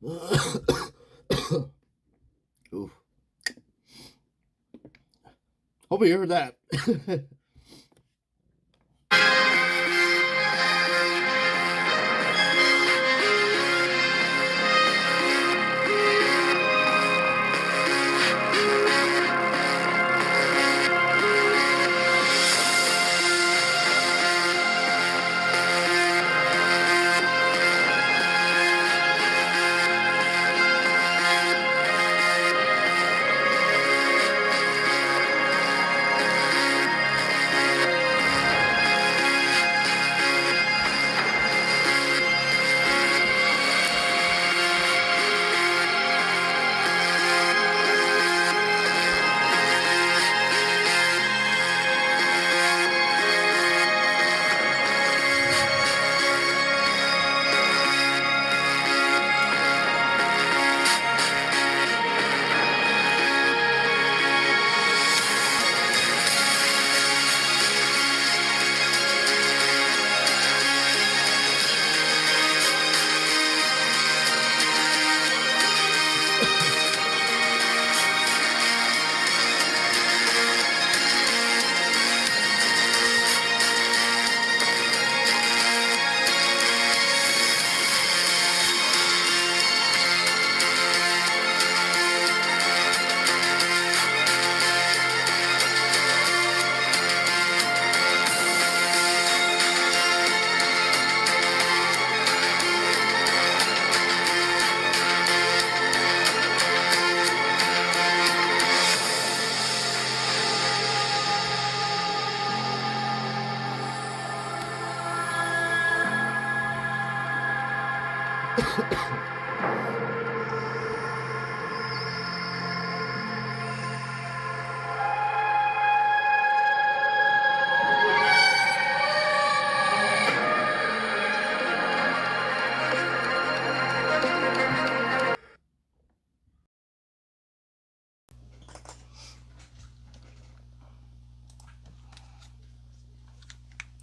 Ooh. Hope you heard that.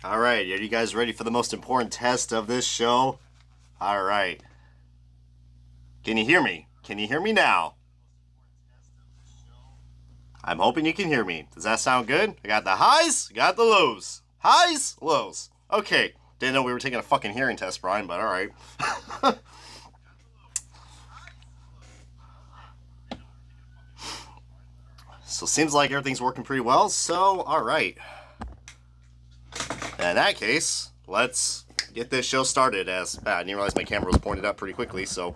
Alright, are you guys ready for the most important test of this show? Alright. Can you hear me? Can you hear me now? I'm hoping you can hear me. Does that sound good? I got the highs, got the lows. Highs, lows. Okay. Didn't know we were taking a fucking hearing test, Brian, but alright. So seems like everything's working pretty well, so alright. In that case, let's get this show started. I didn't realize my camera was pointed up pretty quickly, so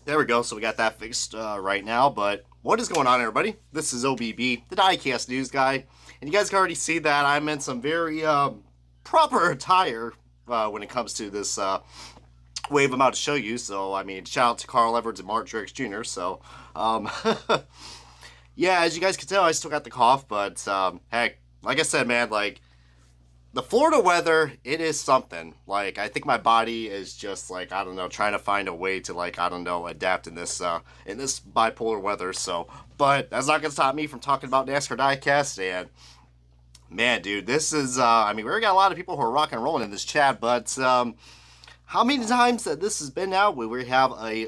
there we go. So we got that fixed right now. But what is going on, everybody? This is OBB, the Diecast News Guy, and you guys can already see that I'm in some very proper attire when it comes to this wave I'm about to show you. So I mean, shout out to Carl Edwards and Mark Drix Jr. So yeah, as you guys can tell, I still got the cough, but heck. Like I said, man, like, the Florida weather, it is something. Like, I think my body is just, like, I don't know, trying to find a way to, like, I don't know, adapt in this bipolar weather, so. But that's not going to stop me from talking about NASCAR Diecast, and, man, dude, this is, I mean, we already got a lot of people who are rock and rolling in this chat, but, how many times that this has been out where we have a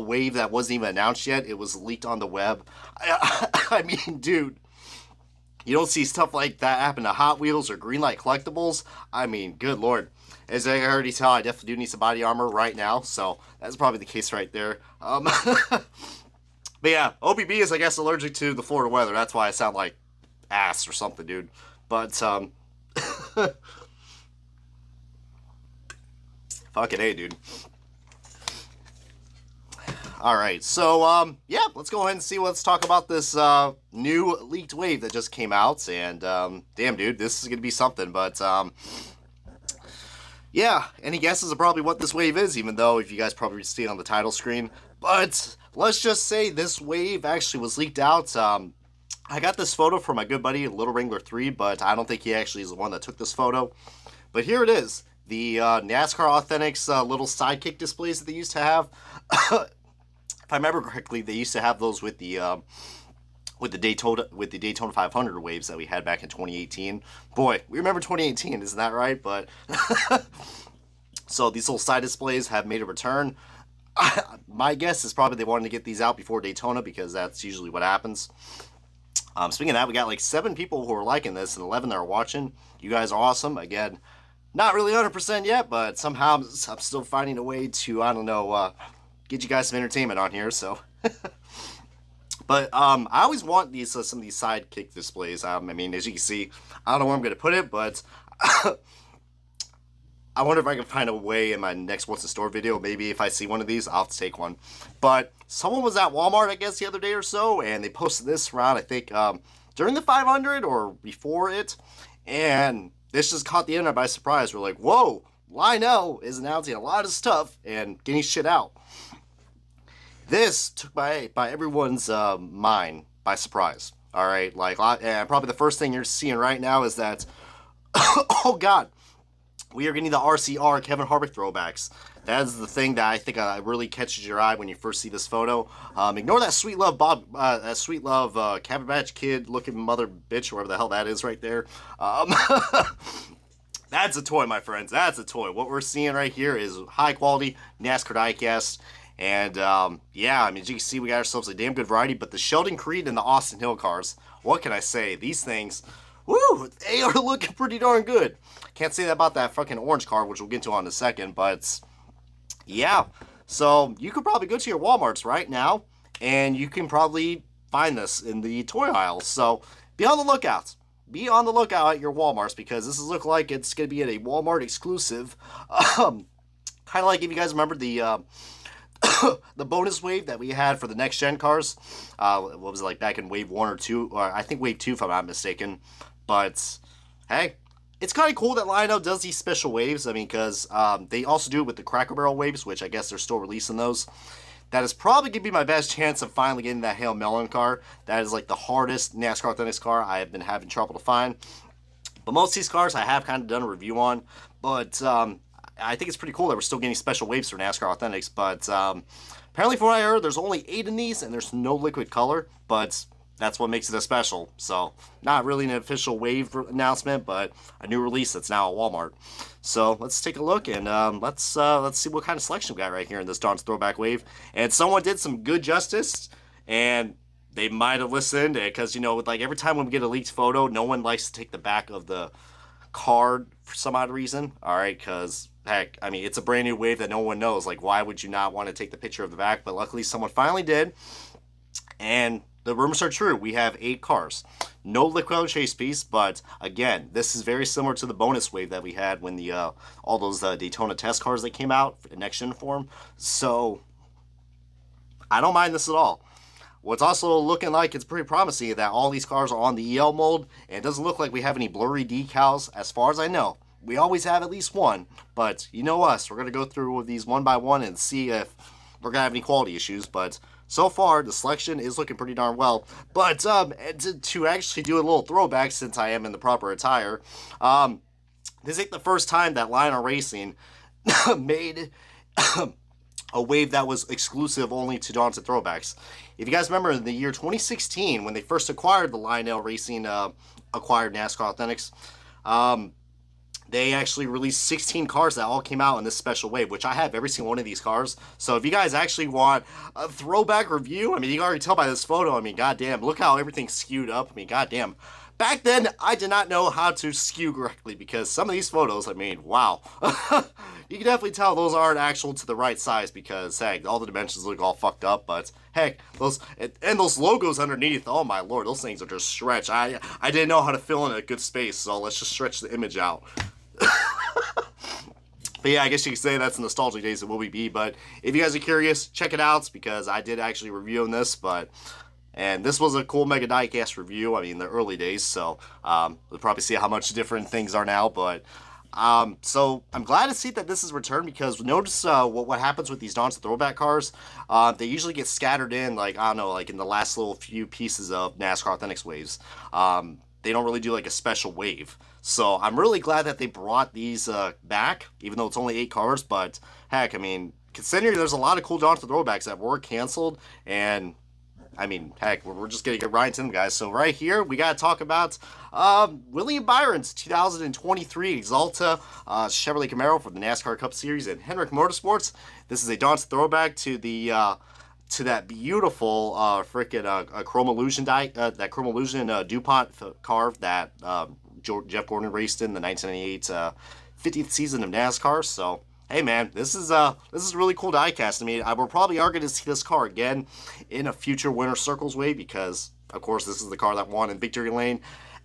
wave that wasn't even announced yet? It was leaked on the web. I mean, dude. You don't see stuff like that happen to Hot Wheels or Greenlight Collectibles. I mean, good lord. As I already tell, I definitely do need some body armor right now, so that's probably the case right there. But yeah, OBB is, I guess, allergic to the Florida weather. That's why I sound like ass or something, dude. But, fucking A, dude. Alright, so, yeah, let's go ahead and see, let's talk about this, new leaked wave that just came out, and, damn, dude, this is gonna be something, but, yeah, any guesses of probably what this wave is, even though if you guys probably see it on the title screen, but, let's just say this wave actually was leaked out, I got this photo from my good buddy, Little Wrangler 3, but I don't think he actually is the one that took this photo, but here it is, the, NASCAR Authentics, little sidekick displays that they used to have. If I remember correctly, they used to have those with the Daytona 500 waves that we had back in 2018. Boy, we remember 2018, isn't that right? But So these little side displays have made a return. My guess is probably they wanted to get these out before Daytona because that's usually what happens. Speaking of that, we got like 7 people who are liking this and 11 that are watching. You guys are awesome. Again, not really 100% yet, but somehow I'm still finding a way to, I don't know, get you guys some entertainment on here. So, but I always want these some of these sidekick displays. I mean, as you can see, I don't know where I'm going to put it, but I wonder if I can find a way in my next What's in Store video. Maybe if I see one of these, I'll have to take one. But someone was at Walmart, I guess, the other day or so, and they posted this around, I think, during the 500 or before it. And this just caught the internet by surprise. We're like, whoa, Lionel is announcing a lot of stuff and getting shit out. This took by everyone's mind by surprise. All right, like, and probably the first thing you're seeing right now is that, oh God, we are getting the RCR Kevin Harvick throwbacks. That is the thing that I think really catches your eye when you first see this photo. Ignore that sweet love Cabbage Patch Kid looking mother bitch, wherever the hell that is right there. That's a toy, my friends. That's a toy. What we're seeing right here is high quality NASCAR diecast. And yeah, I mean, as you can see, we got ourselves a damn good variety. But the Sheldon Creed and the Austin Hill cars, what can I say? These things, woo, they are looking pretty darn good. Can't say that about that fucking orange car, which we'll get to in a second, but yeah. So you could probably go to your Walmarts right now, and you can probably find this in the toy aisles. So be on the lookout. Be on the lookout at your Walmarts, because this is look like it's going to be at a Walmart exclusive. Kind of like if you guys remember the the bonus wave that we had for the next gen cars. What was it, like back in wave 1 or 2, or I think wave 2 if I'm not mistaken. But hey, it's kind of cool that Lionel does these special waves. I mean, because they also do it with the Cracker Barrel waves, which I guess they're still releasing those. That is probably going to be my best chance of finally getting that Hail Melon car. That is like the hardest NASCAR Authentics car I have been having trouble to find. But most of these cars I have kind of done a review on. But I think it's pretty cool that we're still getting special waves for NASCAR Authentics. But apparently from what I heard, there's only 8 in these and there's no liquid color. But that's what makes it a special. So not really an official wave announcement, but a new release that's now at Walmart. So let's take a look and let's see what kind of selection we got right here in this Don's Throwback Wave. And someone did some good justice, and they might have listened, because, you know, like every time when we get a leaked photo, no one likes to take the back of the card for some odd reason. All right, because heck, I mean, it's a brand new wave that no one knows. Like, why would you not want to take the picture of the back? But luckily someone finally did, and the rumors are true. We have 8 cars. No liquid chase piece, but again, this is very similar to the bonus wave that we had when the all those Daytona test cars that came out in next gen form. So I don't mind this at all. What's also looking like it's pretty promising that all these cars are on the EL mold, and it doesn't look like we have any blurry decals as far as I know. We always have at least one, but you know us, we're going to go through these one by one and see if we're going to have any quality issues. But so far, the selection is looking pretty darn well. But to actually do a little throwback, since I am in the proper attire, this ain't the first time that Lionel Racing made a wave that was exclusive only to Don's Throwbacks. If you guys remember, in the year 2016, when they first acquired the Lionel Racing acquired NASCAR Authentics, they actually released 16 cars that all came out in this special wave, which I have every single one of these cars. So if you guys actually want a throwback review, I mean, you can already tell by this photo, I mean, goddamn, look how everything's skewed up. I mean, goddamn. Back then, I did not know how to skew correctly, because some of these photos, I mean, wow. You can definitely tell those aren't actual to the right size, because, heck, all the dimensions look all fucked up, but, heck, those logos underneath, oh my lord, those things are just stretched. I didn't know how to fill in a good space, so let's just stretch the image out. But yeah, I guess you could say that's the nostalgic days of Will We Be. But if you guys are curious, check it out, because I did actually review on this. And this was a cool Mega Diecast review. I mean, the early days, so we'll probably see how much different things are now. But so I'm glad to see that this is returned, because notice what happens with these Don's Throwback cars. They usually get scattered in, like, I don't know, like in the last little few pieces of NASCAR Authentics waves. They don't really do like a special wave. So I'm really glad that they brought these back, even though it's only 8 cars. But heck, I mean, considering there's a lot of cool Don's Throwbacks that were canceled, and I mean, heck, we're just going to get right into them, guys. So right here, we got to talk about William Byron's 2023 Exalta Chevrolet Camaro for the NASCAR Cup Series and Hendrick Motorsports. This is a Don's throwback to the to that beautiful freaking Chrome Illusion that Chrome Illusion DuPont car that Jeff Gordon raced in the 1998 50th season of NASCAR. So hey man, this is a really cool diecast. I mean, we're probably are going to see this car again in a future Winter Circles way because, of course, this is the car that won in Victory Lane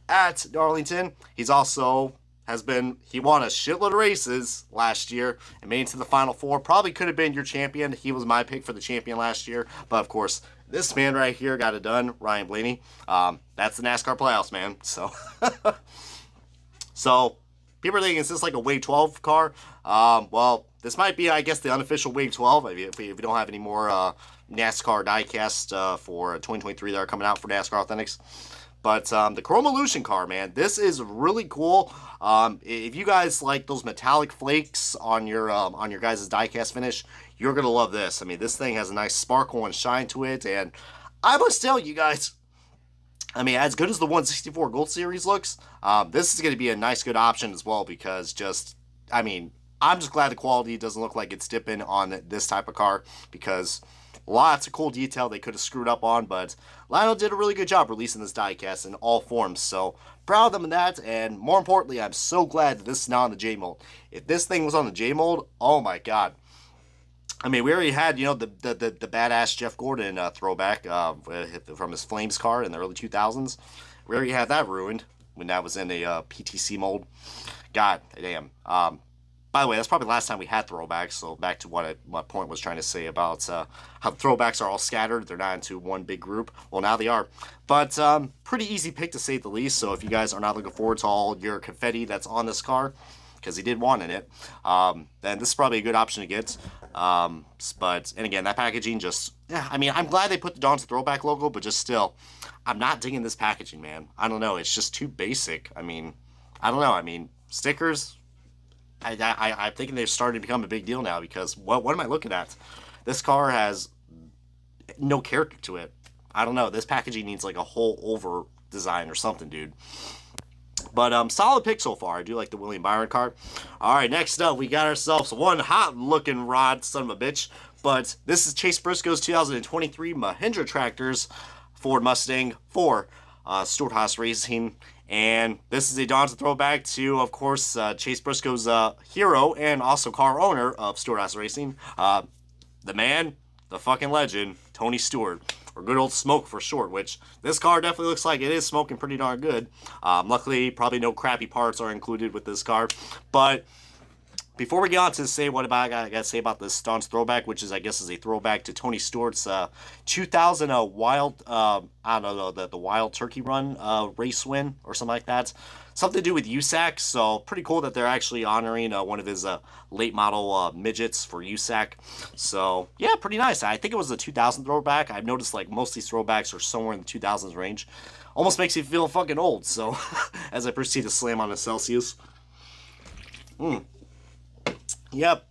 at Darlington. He won a shitload of races last year and made it to the Final Four. Probably could have been your champion. He was my pick for the champion last year. But, of course, this man right here got it done, Ryan Blaney. That's the NASCAR playoffs, man. So, people are thinking, is this like a Wave 12 car? Well, this might be, I guess, the unofficial Wave 12. If we don't have any more NASCAR diecast for 2023 that are coming out for NASCAR Authentics. But the Chrome Illusion car, man, this is really cool. If you guys like those metallic flakes on your guys' diecast finish, you're gonna love this. I mean, this thing has a nice sparkle and shine to it, and I must tell you guys, I mean, as good as the 164 Gold Series looks, this is going to be a nice, good option as well because I'm just glad the quality doesn't look like it's dipping on this type of car because lots of cool detail they could have screwed up on, but Lionel did a really good job releasing this diecast in all forms, so proud of them in that, and more importantly, I'm so glad that this is now on the J-Mold. If this thing was on the J-Mold, oh my god. I mean, we already had, the badass Jeff Gordon throwback from his Flames car in the early 2000s. We already had that ruined when that was in a PTC mold. God damn. By the way, that's probably the last time we had throwbacks, so back to what point was trying to say about how throwbacks are all scattered. They're not into one big group. Well, now they are. But pretty easy pick to say the least, so if you guys are not looking forward to all your confetti that's on this car, because he did want in it, then this is probably a good option to get. And again, that packaging just, I mean, I'm glad they put the Don's Throwback logo, but just still, I'm not digging this packaging, man. I don't know, it's just too basic. I mean, I don't know, I mean, stickers, I'm thinking they're starting to become a big deal now because what am I looking at? This car has no character to it. I don't know, this packaging needs like a whole over design or something, dude. But solid pick so far. I do like the William Byron car. All right, next up, we got ourselves one hot-looking rod, son of a bitch. But this is Chase Briscoe's 2023 Mahindra Tractors Ford Mustang for Stewart Haas Racing. And this is a Don's throwback to, of course, Chase Briscoe's hero and also car owner of Stewart Haas Racing. The man, the fucking legend, Tony Stewart. Or good old Smoke for short, which this car definitely looks like it is smoking pretty darn good. Luckily, probably no crappy parts are included with this car. But before we get on to say what I gotta say about this Don's throwback, which is, I guess, is a throwback to Tony Stewart's 2000 Wild, I don't know, the Wild Turkey Run race win or something like that. Something to do with USAC, so pretty cool that they're actually honoring one of his late model midgets for USAC. So yeah, pretty nice. I think it was a 2000 throwback. I've noticed like most of these throwbacks are somewhere in the 2000s range. Almost makes you feel fucking old. So as I proceed to slam on a Celsius. Yep,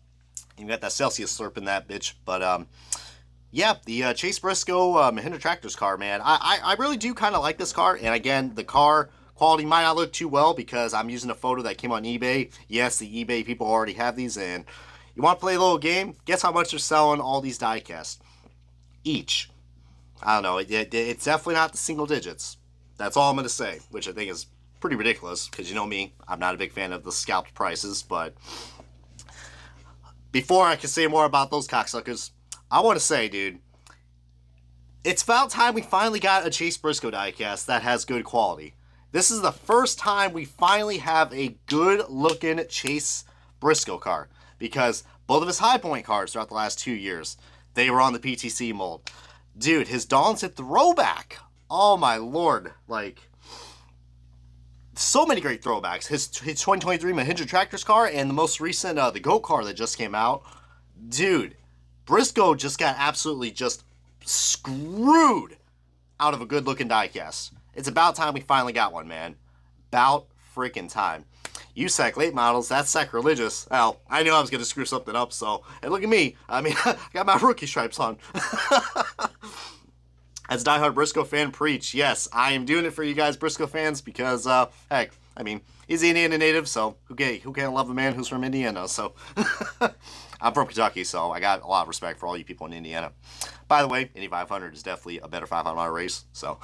you got that Celsius slurp in that bitch. But yeah, the Chase Briscoe Mahindra Tractors car, man. I really do kind of like this car. And again, the car quality might not look too well because I'm using a photo that came on eBay. Yes, the eBay people already have these, and you want to play a little game? Guess how much they're selling all these diecasts? Each. I don't know, it's definitely not the single digits. That's all I'm going to say, which I think is pretty ridiculous because you know me, I'm not a big fan of the scalped prices, but before I can say more about those cocksuckers, I want to say, dude, it's about time we finally got a Chase Briscoe diecast that has good quality. This is the first time we finally have a good-looking Chase Briscoe car because both of his High Point cars throughout the last 2 years, they were on the PTC mold. Dude, his Don's throwback. Oh my lord, like so many great throwbacks. His 2023 Mahindra Tractors car and the most recent the GOAT car that just came out. Dude, Briscoe just got absolutely just screwed out of a good-looking diecast. It's about time we finally got one, man. About freaking time. USAC late models, that's sacrilegious. Well, I knew I was going to screw something up, so, and look at me. I mean, I got my rookie stripes on. As a diehard Briscoe fan, preach. Yes, I am doing it for you guys, Briscoe fans, because, heck, I mean, he's an Indiana native, so who can't love a man who's from Indiana? So, I'm from Kentucky, so I got a lot of respect for all you people in Indiana. By the way, Indy 500 is definitely a better 500-mile race, so.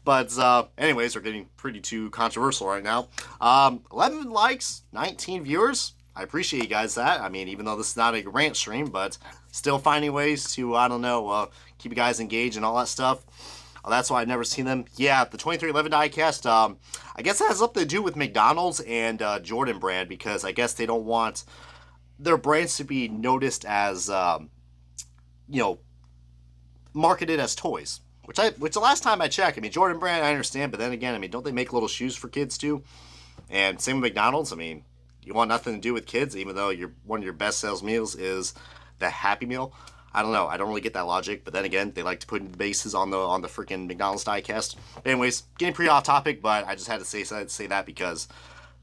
But, anyways, we're getting pretty too controversial right now. 11 likes, 19 viewers. I appreciate you guys that. I mean, even though this is not a rant stream, but still finding ways to, I don't know, keep you guys engaged and all that stuff. That's why I've never seen them. Yeah, the 2311 diecast, I guess it has something to do with McDonald's and Jordan brand, because I guess they don't want their brands to be noticed as, you know, marketed as toys. Which the last time I checked, I mean, Jordan brand, I understand, but then again, I mean, don't they make little shoes for kids too? And same with McDonald's. I mean, you want nothing to do with kids, even though one of your best sales meals is the Happy Meal. I don't know. I don't really get that logic, but then again, they like to put bases on the freaking McDonald's diecast. Anyways, getting pretty off topic, but I just had to say that because,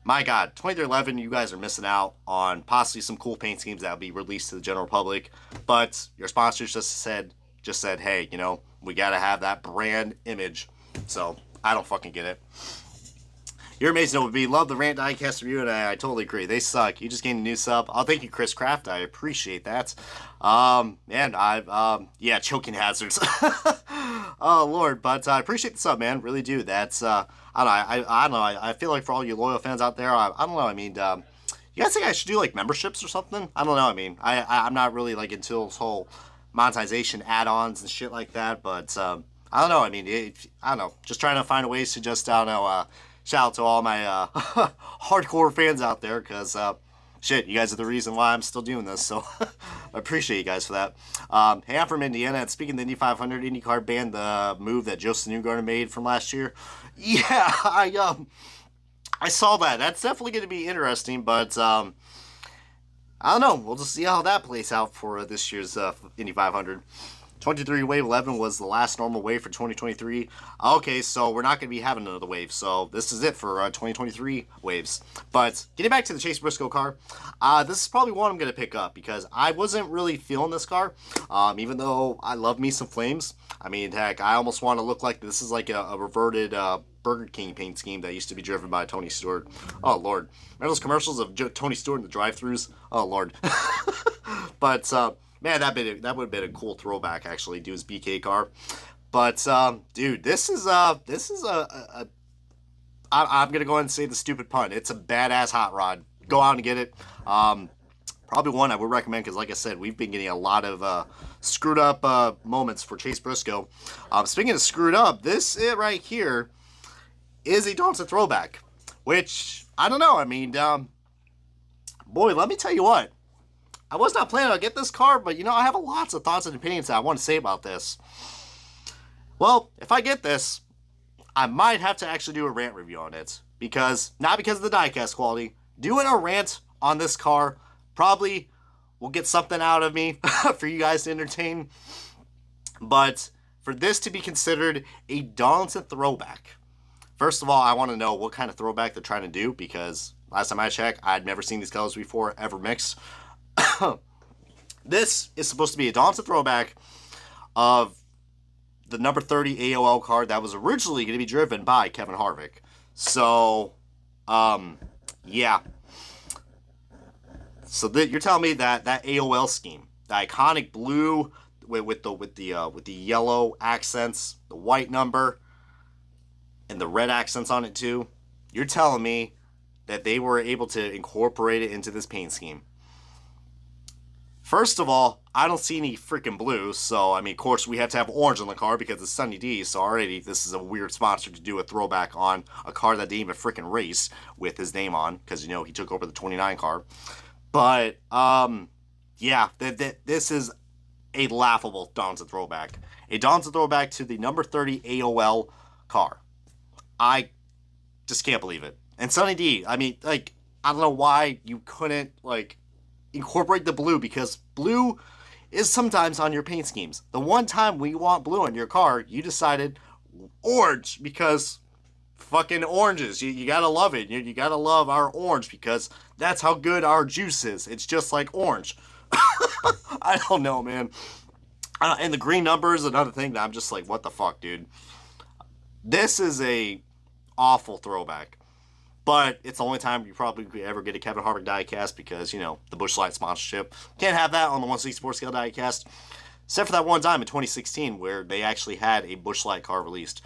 my God, 2311, you guys are missing out on possibly some cool paint schemes that will be released to the general public. But your sponsors just said, hey, you know, we gotta have that brand image. So I don't fucking get it. You're amazing, OB. Love the rant diecast review, and I totally agree. They suck. You just gained a new sub. Oh, thank you, Chris Kraft. I appreciate that. And yeah, choking hazards. Oh, Lord. But I appreciate the sub, man. Really do. That's, I don't know. I feel like for all you loyal fans out there, I don't know. I mean, you guys think I should do, like, memberships or something? I don't know. I mean, I'm not really, like, into this whole monetization add-ons and shit like that, but, I don't know. I mean, I don't know. Just trying to find ways to just, I don't know, shout out to all my hardcore fans out there, because, shit, you guys are the reason why I'm still doing this, so I appreciate you guys for that. Hey, I'm from Indiana, and speaking of the Indy 500, IndyCar banned the move that Joseph Newgarden made from last year. Yeah, I saw that. That's definitely going to be interesting, but, I don't know. We'll just see how that plays out for this year's Indy 500. 23 wave 11 was the last normal wave for 2023. Okay, so we're not going to be having another wave. So this is it for 2023 waves. But getting back to the Chase Briscoe car, this is probably one I'm going to pick up because I wasn't really feeling this car. Even though I love me some flames. I mean, heck, I almost want to look like this is like a reverted Burger King paint scheme that used to be driven by Tony Stewart. Oh, Lord. Remember those commercials of Tony Stewart in the drive-thrus? Oh, Lord. But, man, that would have been a cool throwback, actually, do his BK car. But, dude, this is I'm going to go ahead and say the stupid pun. It's a badass hot rod. Go out and get it. Probably one I would recommend because, like I said, we've been getting a lot of screwed up moments for Chase Briscoe. Speaking of screwed up, this right here is a Darlington throwback, which, I don't know. I mean, boy, let me tell you what. I was not planning on getting this car, but, you know, I have lots of thoughts and opinions that I want to say about this. Well, if I get this, I might have to actually do a rant review on it. Not because of the diecast quality. Doing a rant on this car probably will get something out of me for you guys to entertain. But for this to be considered a Darlington throwback, first of all, I want to know what kind of throwback they're trying to do, because last time I checked, I'd never seen these colors before, ever mixed. This is supposed to be a Darlington throwback of the number 30 AOL card that was originally going to be driven by Kevin Harvick. So, yeah. So you're telling me that AOL scheme, the iconic blue with the yellow accents, the white number, and the red accents on it too, you're telling me that they were able to incorporate it into this paint scheme? First of all, I don't see any freaking blue, so, I mean, of course, we have to have orange on the car because it's Sunny D, so already this is a weird sponsor to do a throwback on a car that didn't even freaking race with his name on, because, you know, he took over the 29 car. But, yeah, this is a laughable Darlington throwback. A Darlington throwback to the number 30 AOL car. I just can't believe it. And Sunny D, I mean, like, I don't know why you couldn't, like, incorporate the blue, because blue is sometimes on your paint schemes. The one time we want blue in your car, you decided orange, because fucking oranges. You gotta love it. You gotta love our orange, because that's how good our juice is. It's just like orange. I don't know, man. And the green number is another thing that I'm just like, what the fuck, dude? This is a awful throwback. But it's the only time you probably ever get a Kevin Harvick diecast because, you know, the Busch Light sponsorship. Can't have that on the 164 scale diecast. Except for that one time in 2016 where they actually had a Busch Light car released.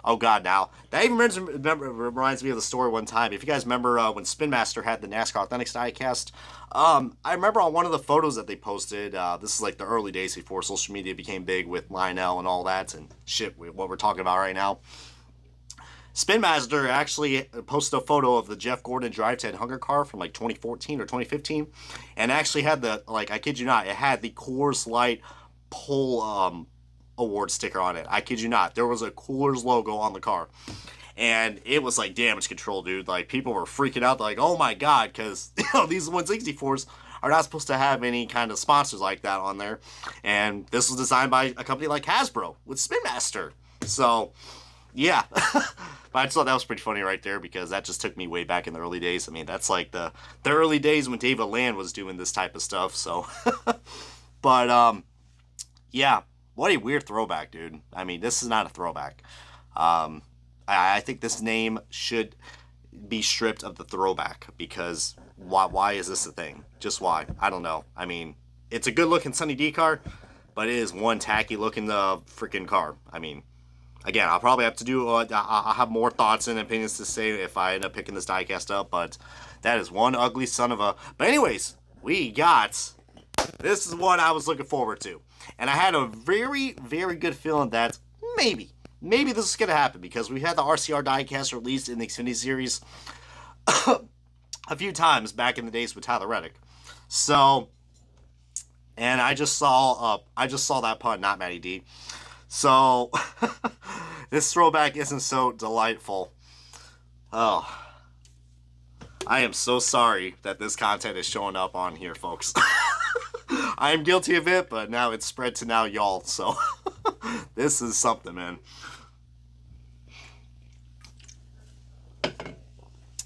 Oh god, now that even reminds me of the story one time. If you guys remember when Spin Master had the NASCAR Authentics diecast, I remember on one of the photos that they posted. This is like the early days before social media became big with Lionel and all that and shit. What we're talking about right now. Spin Master actually posted a photo of the Jeff Gordon Drive 10 Hunger car from like 2014 or 2015, and actually had the, like, I kid you not, it had the Coors Light pole award sticker on it. I kid you not. There was a Coors logo on the car. And it was like damage control, dude. Like, people were freaking out, like, oh my god, because, you know, these 164s are not supposed to have any kind of sponsors like that on there. And this was designed by a company like Hasbro with Spin Master. So, yeah. But I just thought that was pretty funny right there because that just took me way back in the early days. I mean, that's like the early days when David Land was doing this type of stuff. So, but, yeah. What a weird throwback, dude. I mean, this is not a throwback. I think this name should be stripped of the throwback because why is this a thing? Just why? I don't know. I mean, it's a good looking Sunny D car, but it is one tacky looking freaking car. I mean, again, I'll probably have to do, I'll have more thoughts and opinions to say if I end up picking this diecast up, but that is one ugly son of a... But anyways, we got... This is one I was looking forward to. And I had a very, very good feeling that maybe this is going to happen because we had the RCR diecast released in the Xfinity Series a few times back in the days with Tyler Reddick. So, and I just saw that pun, not Matty D. So, this throwback isn't so delightful. Oh, I am so sorry that this content is showing up on here, folks. I am guilty of it, but now it's spread to now y'all, so this is something, man.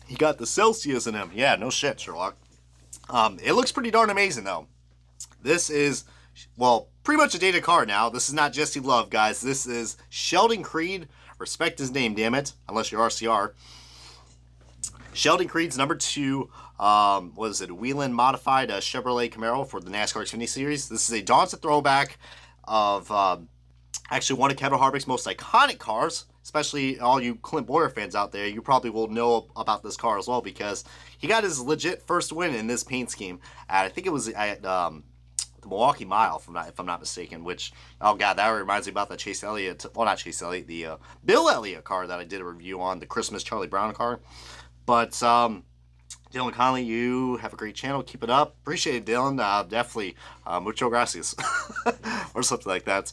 He got the Celsius in him. Yeah, no shit, Sherlock. It looks pretty darn amazing, though. This is, well, pretty much a dated car now. This is not Jesse Love, guys. This is Sheldon Creed. Respect his name, damn it, unless you're RCR. Sheldon Creed's number 2, what is it, Whelen modified Chevrolet Camaro for the NASCAR Xfinity Series. This is a Dawn's throwback of actually one of Kevin Harvick's most iconic cars, especially all you Clint Boyer fans out there. You probably will know about this car as well because he got his legit first win in this paint scheme. I think it was at the Milwaukee Mile, if I'm not mistaken, which, oh god, that reminds me about the Chase Elliott, well, not Chase Elliott, the Bill Elliott car that I did a review on, the Christmas Charlie Brown car. But, Dylan Conley, you have a great channel. Keep it up. Appreciate it, Dylan. Definitely. Mucho gracias. Or something like that.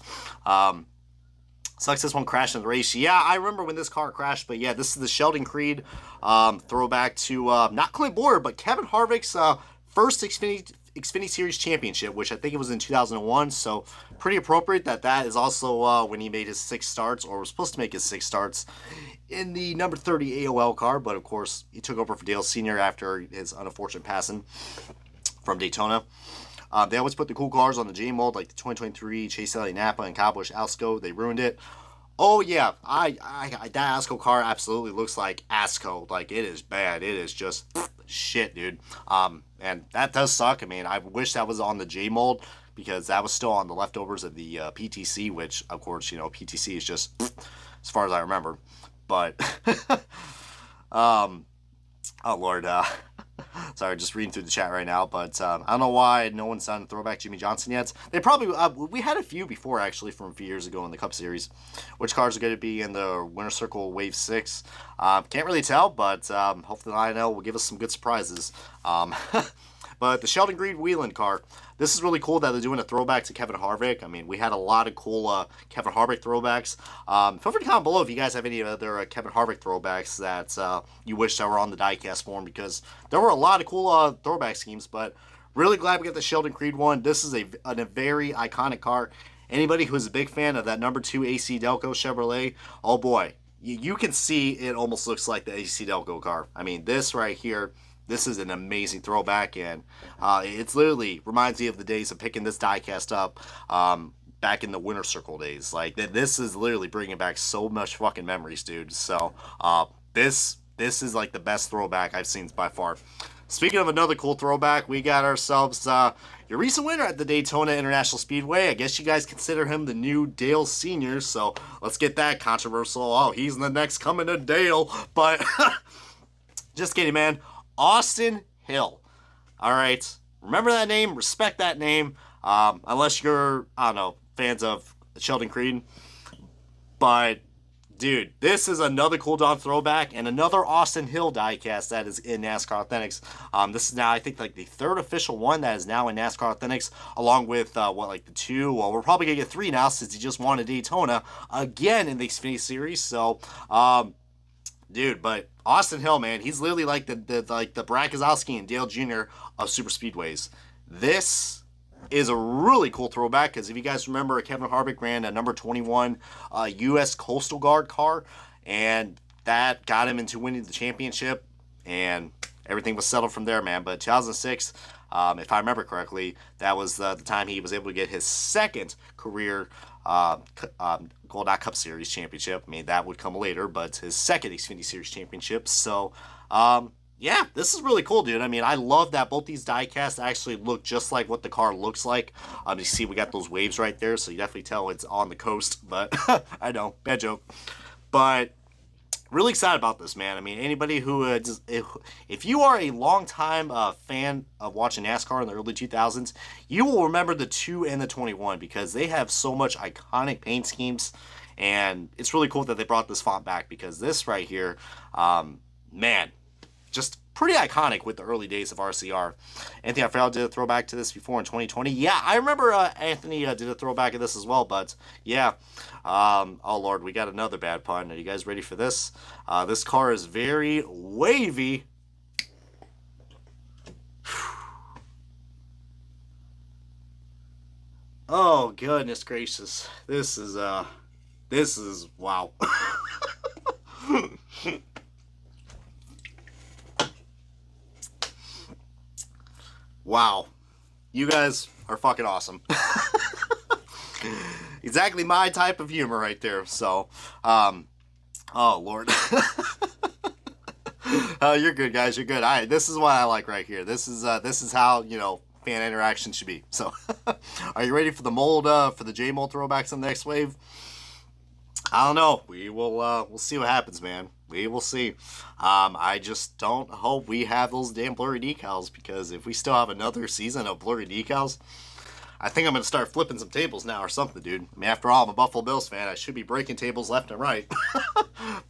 Sucks this one crashed in the race. Yeah, I remember when this car crashed. But yeah, this is the Sheldon Creed throwback to not Clint Boyer, but Kevin Harvick's first Xfinity Series championship, which I think it was in 2001. So pretty appropriate that is also when he made his 6 starts, or was supposed to make his 6 starts in the number 30 AOL car, but of course he took over for Dale Sr. after his unfortunate passing from Daytona. They always put the cool cars on the J mold, like the 2023 Chase Elliott Napa and Kyle Busch Asco. They ruined it. Oh yeah, that Asco car absolutely looks like Asco. Like, it is bad. It is just shit, dude. And that does suck. I mean, I wish that was on the J mold because that was still on the leftovers of the PTC, which of course, you know, PTC is just as far as I remember. But, oh Lord, sorry, just reading through the chat right now, but I don't know why no one's done Throwback Jimmy Johnson yet. They probably, we had a few before, actually, from a few years ago in the Cup Series. Which cars are going to be in the Winter Circle Wave 6? Can't really tell, but hopefully Lionel will give us some good surprises. But the Sheldon Creed Whelen car, this is really cool that they're doing a throwback to Kevin Harvick. I mean, we had a lot of cool Kevin Harvick throwbacks. Feel free to comment below if you guys have any other Kevin Harvick throwbacks that you wish that were on the diecast form, because there were a lot of cool throwback schemes, but really glad we got the Sheldon Creed one. This is a very iconic car. Anybody who's a big fan of that number 2 AC Delco Chevrolet, oh boy, you can see it almost looks like the AC Delco car. I mean, this right here, this is an amazing throwback, and it's literally reminds me of the days of picking this diecast up back in the Winter Circle days. Like, this is literally bringing back so much fucking memories, dude. So this is like the best throwback I've seen by far. Speaking of another cool throwback, we got ourselves your recent winner at the Daytona International Speedway. I guess you guys consider him the new Dale Sr., so let's get that controversial. Oh, he's the next coming to Dale. But just kidding, man. Austin Hill. All right. Remember that name. Respect that name. Unless you're, I don't know, fans of Sheldon Creed. But dude, this is another Cool Dawn throwback and another Austin Hill diecast that is in NASCAR Authentics. This is now, I think, like the third official one that is now in NASCAR Authentics, along with, the two? Well, we're probably going to get three now since he just won a Daytona again in the Xfinity Series. So, dude, but Austin Hill, man, he's literally like the Brad Keselowski and Dale Jr. of super speedways. This is a really cool throwback, because if you guys remember, Kevin Harvick ran a number 21 U.S. Coastal Guard car, and that got him into winning the championship, and everything was settled from there, man. But 2006, if I remember correctly, that was the time he was able to get his second career Cup Series championship. I mean, that would come later, but his second Xfinity Series championship. So, yeah, this is really cool, dude. I mean, I love that both these diecasts actually look just like what the car looks like. You see we got those waves right there, so you definitely tell it's on the coast. But I know, bad joke. But really excited about this, man. I mean, anybody who if you are a longtime fan of watching NASCAR in the early 2000s, you will remember the 2 and the 21, because they have so much iconic paint schemes, and it's really cool that they brought this font back, because this right here, man, just pretty iconic with the early days of RCR. Anthony Alfredo did a throwback to this before in 2020. Yeah, I remember Anthony did a throwback of this as well, but yeah. Oh, Lord, we got another bad pun. Are you guys ready for this? This car is very wavy. Oh, goodness gracious. This is wow. Wow, you guys are fucking awesome. Exactly my type of humor right there. So, oh Lord. Oh, you're good, guys. You're good. All right, this is what I like right here. This is how, fan interaction should be. So, are you ready for the mold, for the J mold throwbacks in the next wave? I don't know. We'll see what happens, man. We will see. I just don't hope we have those damn blurry decals, because if we still have another season of blurry decals, I think I'm going to start flipping some tables now or something, dude. I mean, after all, I'm a Buffalo Bills fan. I should be breaking tables left and right.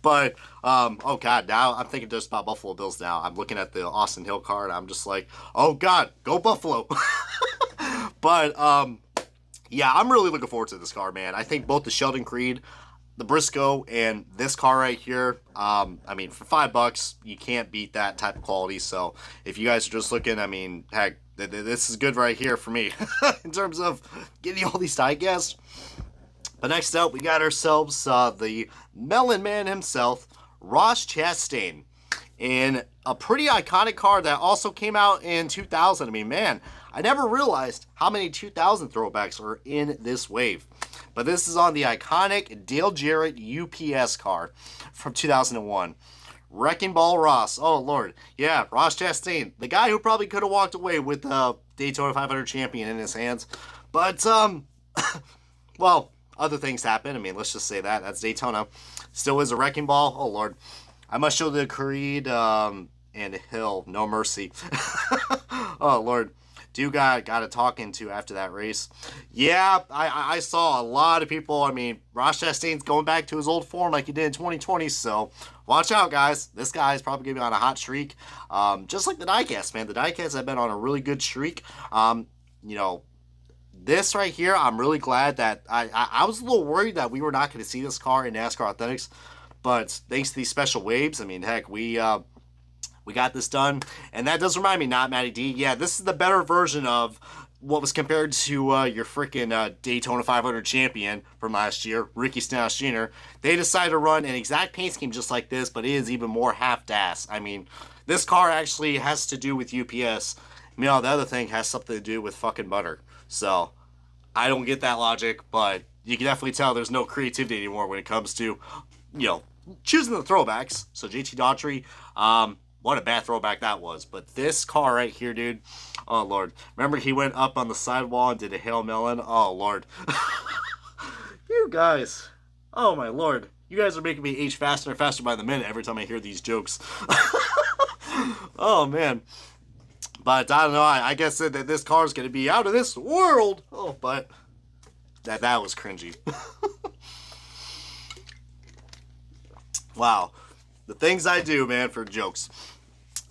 But, oh, God, now I'm thinking just about Buffalo Bills now. I'm looking at the Austin Hill card. I'm just like, oh, God, go Buffalo. But, yeah, I'm really looking forward to this car, man. I think both the Sheldon Creed, the Briscoe, and this car right here, I mean, for $5, you can't beat that type of quality. So if you guys are just looking, I mean, heck, this is good right here for me in terms of getting all these diecasts. But next up, we got ourselves the Melon Man himself, Ross Chastain, in a pretty iconic car that also came out in 2000. I mean, man, I never realized how many 2000 throwbacks are in this wave. But this is on the iconic Dale Jarrett UPS car from 2001. Wrecking Ball Ross. Oh, Lord. Yeah, Ross Chastain. The guy who probably could have walked away with the Daytona 500 champion in his hands. But, well, other things happen. I mean, let's just say that. That's Daytona. Still is a Wrecking Ball. Oh, Lord. I must show the Creed and Hill no mercy. Oh, Lord. Dude got a talking to after that race. Yeah, I saw a lot of people. I mean, Ross Chastain's going back to his old form like he did in 2020, so watch out, guys. This guy is probably going to be on a hot streak. Just like the diecast, man. The diecasts have been on a really good streak. This right here, I'm really glad that I was a little worried that we were not going to see this car in NASCAR Authentics, but thanks to these special waves, I mean, heck, we got this done. And that does remind me, not Matty D. Yeah, this is the better version of what was compared to your freaking Daytona 500 champion from last year, Ricky Stenhouse Jr. They decided to run an exact paint scheme just like this, but it is even more half-ass. I mean, This car actually has to do with UPS. Meanwhile, the other thing has something to do with fucking butter. So, I don't get that logic, but you can definitely tell there's no creativity anymore when it comes to, choosing the throwbacks. So JT Daughtry, what a bad throwback that was. But this car right here, dude, oh Lord. Remember he went up on the sidewall and did a Hail Melon? Oh Lord. You guys. Oh my Lord. You guys are making me age faster and faster by the minute every time I hear these jokes. Oh man. But I don't know, I guess that this car is going to be out of this world. Oh, but that was cringy. Wow. The things I do, man, for jokes.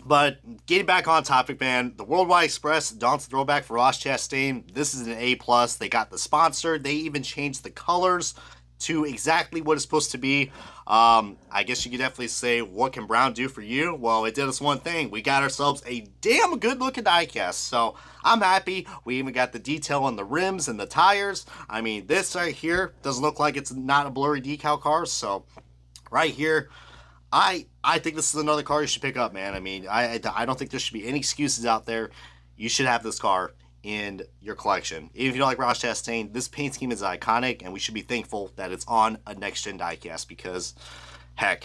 But getting back on topic, man, the Worldwide Express Darlington Throwback for Ross Chastain. This is an A+. They got the sponsor. They even changed the colors to exactly what it's supposed to be. I guess you could definitely say, what can brown do for you? Well, it did us one thing. We got ourselves a damn good looking diecast. So I'm happy. We even got the detail on the rims and the tires. I mean, this right here doesn't look like it's not a blurry decal car. So right here, I think this is another car you should pick up, man. I mean, I don't think there should be any excuses out there. You should have this car in your collection. Even if you don't like Ross Chastain, this paint scheme is iconic, and we should be thankful that it's on a next-gen diecast because, heck,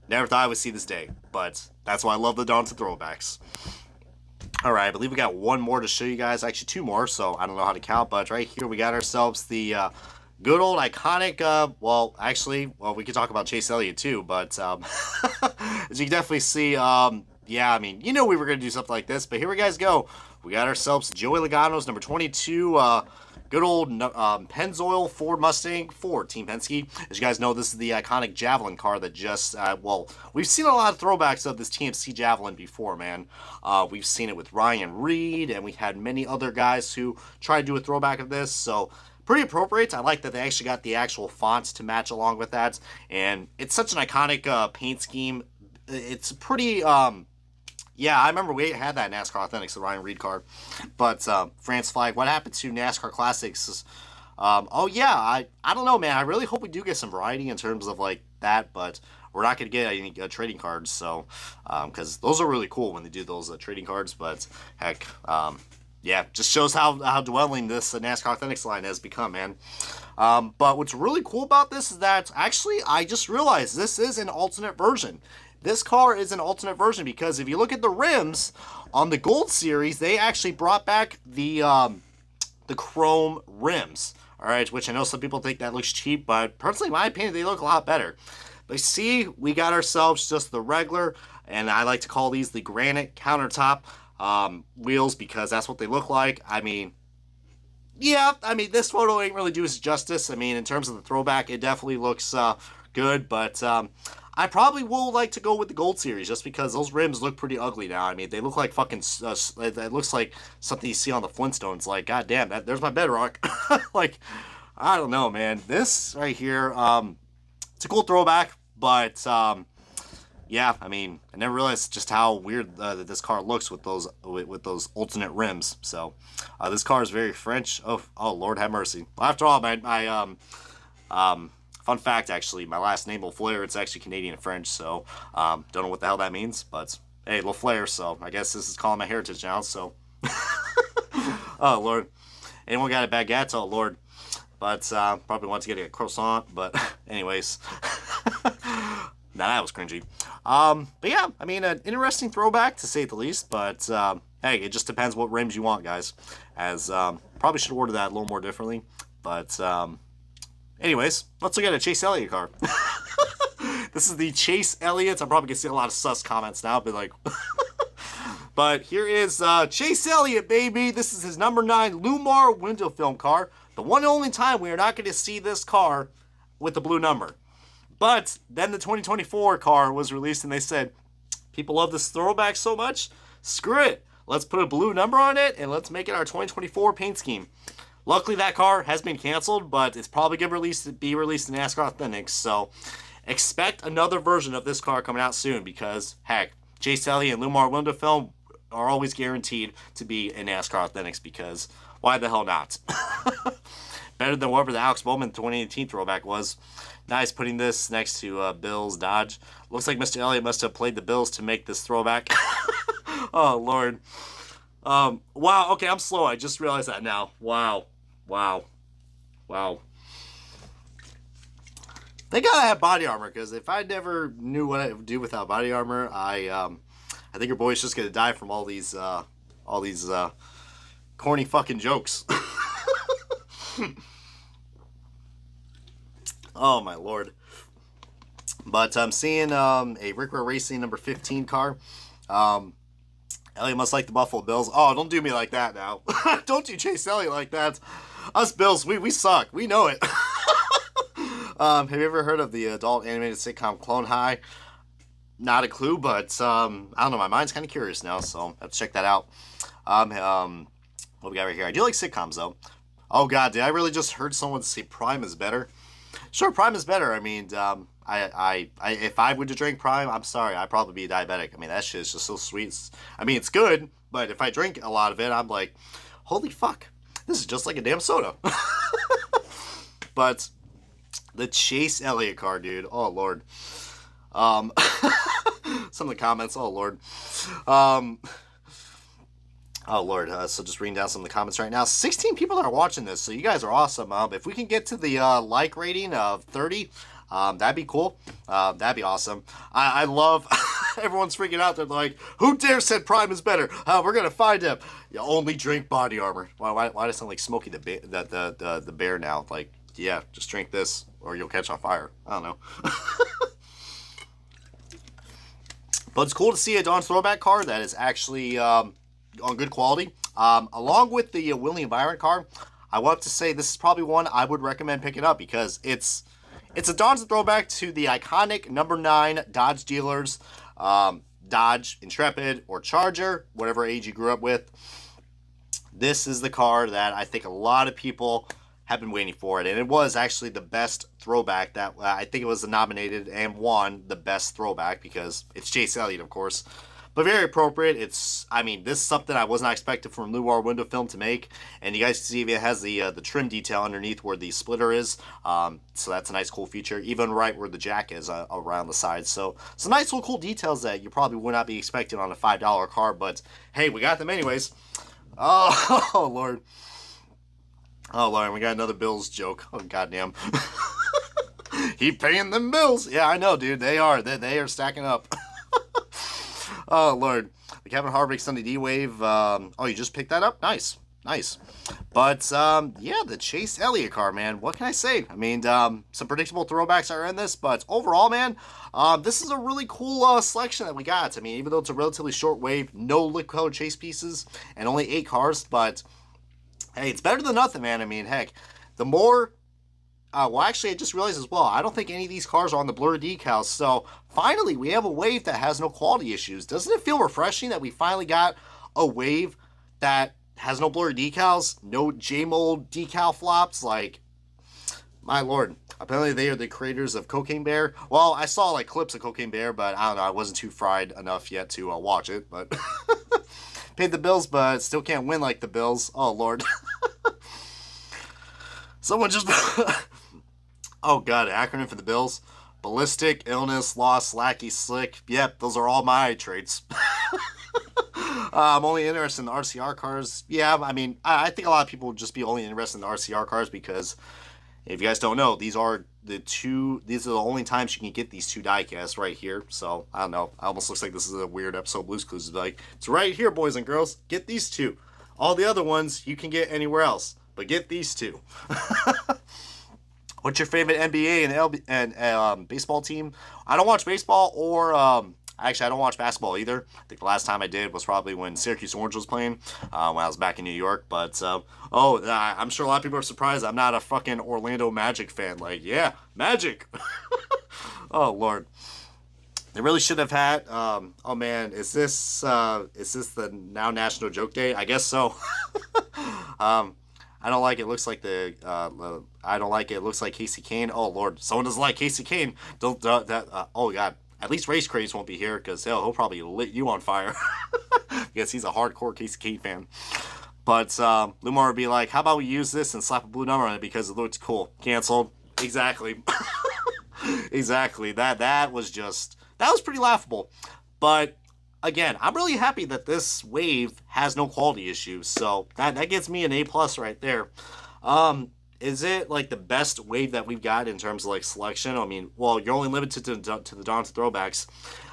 never thought I would see this day. But that's why I love the Darlington throwbacks. All right, I believe we got one more to show you guys. Actually, two more, so I don't know how to count. But right here, we got ourselves the good old iconic, we could talk about Chase Elliott too, but as you can definitely see, yeah, I mean, we were going to do something like this, but here we guys go. We got ourselves Joey Logano's number 22, good old Pennzoil Ford Mustang for Team Penske. As you guys know, this is the iconic Javelin car that just, we've seen a lot of throwbacks of this TMC Javelin before, man. We've seen it with Ryan Reed, and we had many other guys who tried to do a throwback of this, so pretty appropriate. I like that they actually got the actual fonts to match along with that, and it's such an iconic paint scheme. It's pretty, yeah, I remember we had that NASCAR Authentics, the Ryan Reed car, but France flag. What happened to NASCAR Classics? Is, oh yeah, I don't know, man. I really hope we do get some variety in terms of like that, but we're not going to get any trading cards, so because those are really cool when they do those trading cards. But heck, yeah, just shows how dwelling this NASCAR Authentics line has become, man. But what's really cool about this is that actually I just realized this is an alternate version. This car is an alternate version because if you look at the rims on the Gold Series, they actually brought back the chrome rims. All right, which I know some people think that looks cheap, but personally, in my opinion, they look a lot better. But see, we got ourselves just the regular, and I like to call these the granite countertop wheels because that's what they look like. I mean, yeah, I mean, this photo ain't really doing us justice. I mean, in terms of the throwback, it definitely looks good, but I probably will like to go with the Gold Series just because those rims look pretty ugly now. I mean, they look like fucking, it looks like something you see on the Flintstones. Like, goddamn, there's my bedrock. Like, I don't know, man. This right here, it's a cool throwback, but yeah, I mean, I never realized just how weird that this car looks with those alternate rims. So, this car is very French. Oh, Lord have mercy. Well, after all, fun fact, actually, my last name, LaFleur, it's actually Canadian and French, so don't know what the hell that means, but hey, LaFleur, so I guess this is calling my heritage now, so. Oh, Lord. Anyone got a baguette? Oh, Lord. But probably want to get a croissant, but anyways. Nah, that was cringy. But yeah, I mean, an interesting throwback, to say the least, but hey, it just depends what rims you want, guys, as probably should have ordered that a little more differently, but anyways, let's look at a Chase Elliott car. This is the Chase Elliott. I'm probably going to see a lot of sus comments now, but like, but here is Chase Elliott, baby. This is his number 9 Lumar window film car. The one and only time we are not going to see this car with the blue number. But then the 2024 car was released and they said, people love this throwback so much, screw it. Let's put a blue number on it and let's make it our 2024 paint scheme. Luckily, that car has been canceled, but it's probably going to be released in NASCAR Authentics, so expect another version of this car coming out soon because, heck, Chase Elliott and Lumar window film are always guaranteed to be in NASCAR Authentics because why the hell not? better than whatever the Alex Bowman 2018 throwback was. Nice, putting this next to Bills Dodge. Looks like Mr. Elliott must have played the Bills to make this throwback. Oh, Lord. Wow, okay, I'm slow. I just realized that now. Wow. They gotta have body armor, because if I never knew what I would do without body armor, I think your boy's just gonna die from all these corny fucking jokes. Oh my Lord. But I'm seeing a Rick Rowe Racing number 15 car. Elliott must like the Buffalo Bills. Oh, don't do me like that now. Don't do Chase Elliott like that. Us Bills, we suck. We know it. Have you ever heard of the adult animated sitcom Clone High? Not a clue, but I don't know. My mind's kind of curious now, so let's check that out. What we got right here? I do like sitcoms, though. Oh, God, did I really just heard someone say Prime is better? Sure, Prime is better. I mean, if I were to drink Prime, I'm sorry, I'd probably be diabetic. I mean, that shit is just so sweet. I mean, it's good, but if I drink a lot of it, I'm like, holy fuck, this is just like a damn soda. But the Chase Elliott car, dude. Oh, Lord. Some of the comments. Oh, Lord. Oh, Lord. So just reading down some of the comments right now. 16 people are watching this, so you guys are awesome. If we can get to the like rating of 30, that'd be cool. That'd be awesome. I love... Everyone's freaking out. They're like, who dare said Prime is better? We're going to find him. You only drink body armor. Why does it sound like Smokey the bear now? Like, yeah, just drink this or you'll catch on fire. I don't know. But it's cool to see a Dawn's throwback car that is actually on good quality. Along with the William Byron car, I want to say this is probably one I would recommend picking up, because it's a Dawn's throwback to the iconic number 9 Dodge dealers, Dodge Intrepid or Charger, whatever age you grew up with. This is the car that I think a lot of people have been waiting for it, and it was actually the best throwback that I think it was nominated and won the best throwback, because it's Chase Elliott, of course. But very appropriate. I mean, this is something I was not expecting from Luar Window Film to make. And you guys can see it has the trim detail underneath where the splitter is. So that's a nice, cool feature. Even right where the jack is around the side. So some nice little cool details that you probably would not be expecting on a $5 car. But hey, we got them anyways. Oh, Lord. Oh, Lord, we got another Bills joke. Oh, goddamn. He paying them bills. Yeah, I know, dude. They are. They are stacking up. Oh, Lord. The Kevin Harvick Sunday D-Wave. Oh, you just picked that up? Nice. But, yeah, the Chase Elliott car, man. What can I say? I mean, some predictable throwbacks are in this, but overall, man, this is a really cool selection that we got. I mean, even though it's a relatively short wave, no liquid color chase pieces, and only 8 cars, but, hey, it's better than nothing, man. I mean, heck, the more... well, actually, I just realized as well, I don't think any of these cars are on the blurred decals. So, finally, we have a wave that has no quality issues. Doesn't it feel refreshing that we finally got a wave that has no blurred decals? No J-mold decal flops? Like, my Lord. Apparently, they are the creators of Cocaine Bear. Well, I saw, like, clips of Cocaine Bear, but I don't know. I wasn't too fried enough yet to watch it. But paid the bills, but still can't win like the Bills. Oh, Lord. Someone just... Oh, God, acronym for the Bills. Ballistic, illness, loss, lackey, slick. Yep, those are all my traits. I'm only interested in the RCR cars. Yeah, I mean, I think a lot of people would just be only interested in the RCR cars because, if you guys don't know, these are the only times you can get these 2 diecasts right here. So, I don't know. It almost looks like this is a weird episode of Blue's Clues. It's like, it's right here, boys and girls. Get these 2. All the other ones you can get anywhere else. But get these 2. What's your favorite NBA and baseball team? I don't watch baseball or... actually, I don't watch basketball either. I think the last time I did was probably when Syracuse Orange was playing when I was back in New York. But, I'm sure a lot of people are surprised I'm not a fucking Orlando Magic fan. Like, yeah, Magic. Oh, Lord. They really should have had... oh, man, is this the now National Joke Day? I guess so. I don't like it. Looks like I don't like it. It looks like Casey Kane. Oh, Lord. Someone doesn't like Casey Kane. Oh, God. At least Race Craze won't be here because he'll probably lit you on fire. Because he's a hardcore Casey Kane fan. But Lumar would be like, how about we use this and slap a blue number on it because it looks cool. Canceled. Exactly. Exactly. That was pretty laughable. But again, I'm really happy that this wave has no quality issues. So that gets me an A plus right there. Is it like the best wave that we've got in terms of like selection? I mean, well, you're only limited to the Don's throwbacks.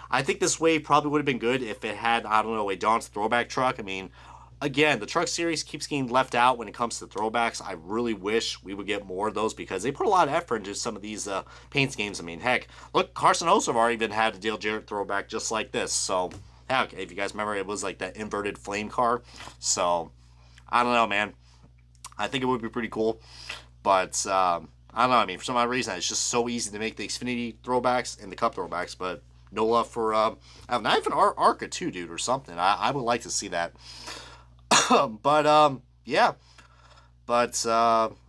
I think this wave probably would have been good if it had, I don't know, a Don's throwback truck. I mean, again, the truck series keeps getting left out when it comes to throwbacks. I really wish we would get more of those because they put a lot of effort into some of these paint schemes. I mean, heck, look, Carson Hocevar even had a Dale Jarrett throwback just like this. So, heck, if you guys remember, it was like that inverted flame car. So, I don't know, man. I think it would be pretty cool. But, I don't know. I mean, for some odd reason, it's just so easy to make the Xfinity throwbacks and the Cup throwbacks. But no love for, not even Arca too, dude, or something. I would like to see that. But, yeah. But,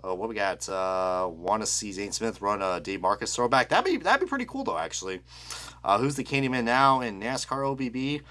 what we got? Want to see Zane Smith run Dave Marcus throwback? That'd be pretty cool, though, actually. Who's the Candyman now in NASCAR OBB?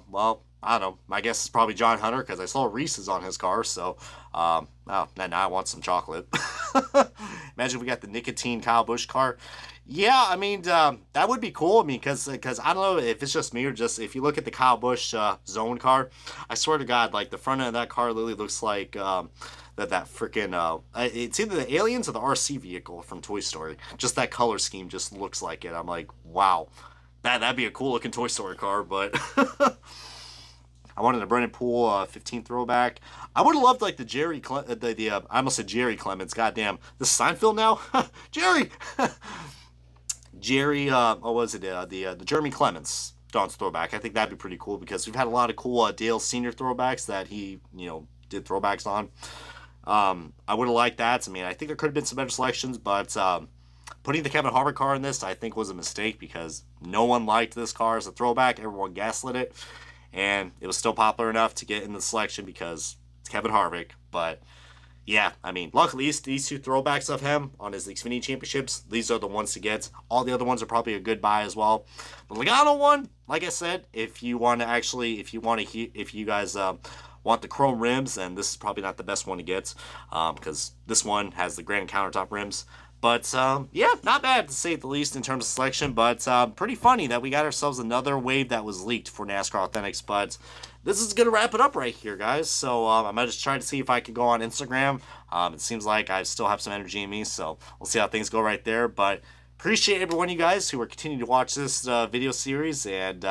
Well, I don't know. My guess is probably John Hunter because I saw Reese's on his car. So, oh, now I want some chocolate. Imagine if we got the nicotine Kyle Busch car. Yeah, I mean, that would be cool. I mean, because I don't know if it's just me or just if you look at the Kyle Busch zone car, I swear to God, like the front end of that car literally looks like that freaking it's either the aliens or the RC vehicle from Toy Story. Just that color scheme just looks like it. I'm like, wow, that'd be a cool looking Toy Story car, but. I wanted a Brennan Poole 15 throwback. I would have loved like the Jerry, I almost said Jerry Clements. Goddamn, this is Seinfeld now. Jerry, Jerry. What was it? The Jeremy Clements Don's throwback. I think that'd be pretty cool because we've had a lot of cool Dale Senior throwbacks that he did throwbacks on. I would have liked that. I mean, I think there could have been some better selections, but putting the Kevin Harvick car in this, I think, was a mistake because no one liked this car as a throwback. Everyone gaslit it. And it was still popular enough to get in the selection because it's Kevin Harvick. But, yeah, I mean, luckily, these two throwbacks of him on his Xfinity Championships, these are the ones to get. All the other ones are probably a good buy as well. The Logano one, like I said, if you guys want the chrome rims, then this is probably not the best one to get because this one has the granite countertop rims. But, yeah, not bad to say the least in terms of selection, but pretty funny that we got ourselves another wave that was leaked for NASCAR Authentics. But this is going to wrap it up right here, guys. So I'm going to just try to see if I can go on Instagram. It seems like I still have some energy in me, so we'll see how things go right there. But appreciate everyone, you guys, who are continuing to watch this video series. And,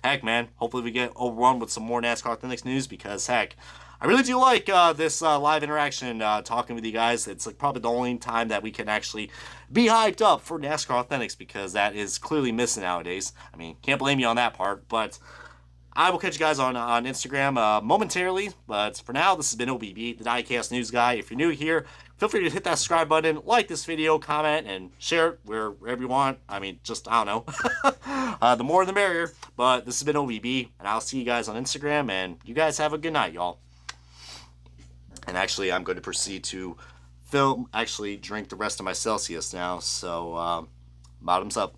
heck, man, hopefully we get overrun with some more NASCAR Authentics news because, heck, I really do like this live interaction, talking with you guys. It's like probably the only time that we can actually be hyped up for NASCAR Authentics because that is clearly missing nowadays. I mean, can't blame you on that part, but I will catch you guys on Instagram momentarily. But for now, this has been OBB, the Diecast News Guy. If you're new here, feel free to hit that subscribe button, like this video, comment, and share it wherever you want. I mean, just, I don't know. The more the merrier. But this has been OBB, and I'll see you guys on Instagram, and you guys have a good night, y'all. And actually, I'm going to proceed to drink the rest of my Celsius now. So, bottoms up.